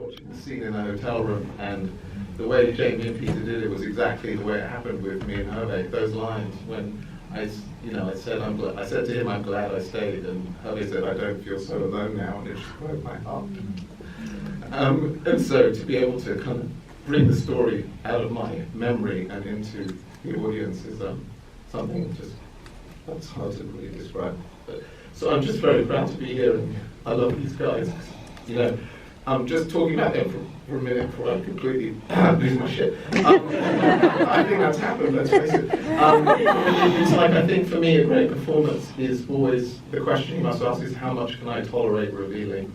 watching the scene in a hotel room, and the way Jamie and Peter did it was exactly the way it happened with me and Herve. Those lines when I said I said to him, "I'm glad I stayed," and Herve said, "I don't feel so alone now," and it just broke my heart. And so to be able to kind of bring the story out of my memory and into the audience is something that's hard to really describe. So I'm just very proud to be here, and I love these guys. I'm just talking about them for a minute before I completely lose my shit. I think that's happened, let's face it. It's like, I think for me a great performance is always, the question you must ask is how much can I tolerate revealing?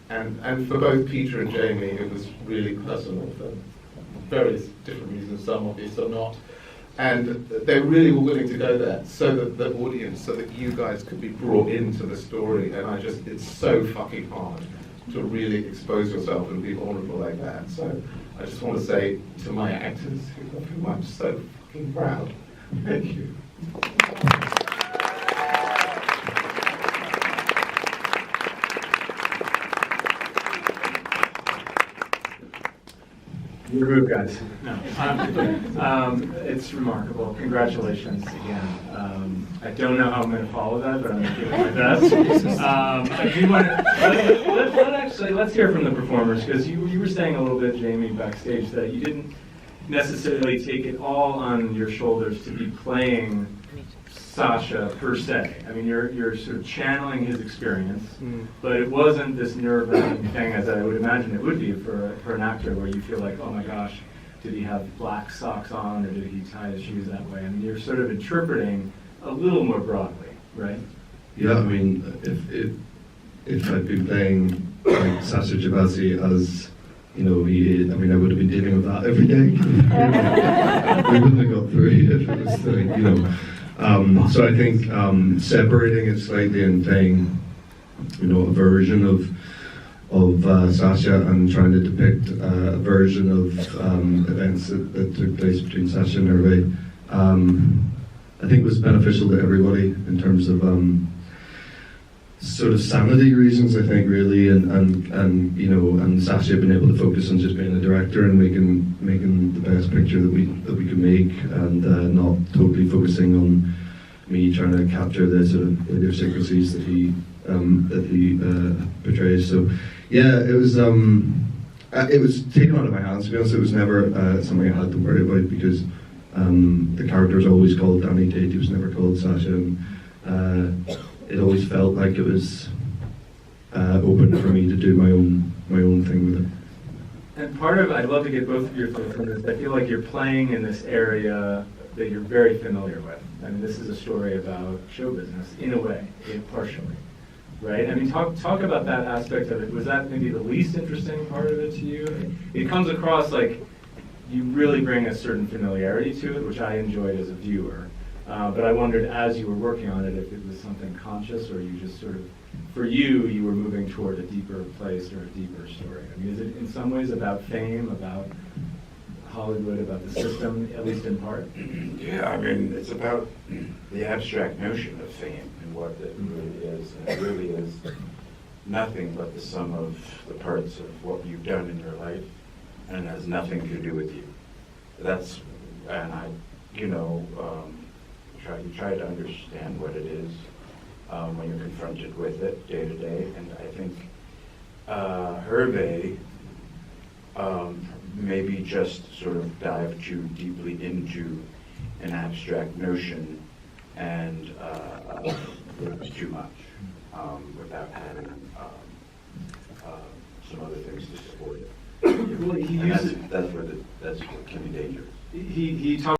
And for both Peter and Jamie, it was really personal for various different reasons, some obvious, some not. And they really were willing to go there so that the audience, so that you guys could be brought into the story. And it's so fucking hard to really expose yourself and be vulnerable like that. So I just want to say to my actors, of whom I'm so fucking proud, thank you. You're rude, guys. No, it's remarkable. Congratulations again. I don't know how I'm going to follow that, but I'm going to give it my best. I do want to let's hear from the performers, because you were saying a little bit, Jamie, backstage, that you didn't necessarily take it all on your shoulders to be playing Sacha per se. I mean, you're sort of channeling his experience, but it wasn't this nerve-wracking thing as I would imagine it would be for an actor, where you feel like, oh my gosh, did he have black socks on, or did he tie his shoes that way? I mean, you're sort of interpreting a little more broadly, right? Yeah, I mean, if I'd been playing like Sacha Gervasi as, I would have been dealing with that every day. We wouldn't have got through it if it was so I think separating it slightly and playing, a version of Sacha and trying to depict a version of events that took place between Sacha and Herve, I think was beneficial to everybody in terms of sort of sanity reasons, I think, really, and Sacha being able to focus on just being a director and making the best picture that we can make, and not totally focusing on me trying to capture the sort of idiosyncrasies that he portrays. So yeah, it was taken out of my hands, to be honest. It was never something I had to worry about, because the character was always called Danny Tate. He was never called Sacha, and it always felt like it was open for me to do my own thing with it. And part of, I'd love to get both of your thoughts on this. I feel like you're playing in this area that you're very familiar with. I mean, this is a story about show business, in a way, partially, right? I mean, talk about that aspect of it. Was that maybe the least interesting part of it to you? It comes across like you really bring a certain familiarity to it, which I enjoyed as a viewer. But I wondered, as you were working on it, if it was something conscious, or you just sort of, for you were moving toward a deeper place or a deeper story. I mean, is it in some ways about fame, about Hollywood, about the system, at least in part? Yeah, I mean, it's about the abstract notion of fame and what it really is. And it really is nothing but the sum of the parts of what you've done in your life, and it has nothing to do with you. You try to understand what it is when you're confronted with it day to day. And I think Herve maybe just sort of dive too deeply into an abstract notion and too much without having some other things to support it. Well, that's what can be dangerous. He talked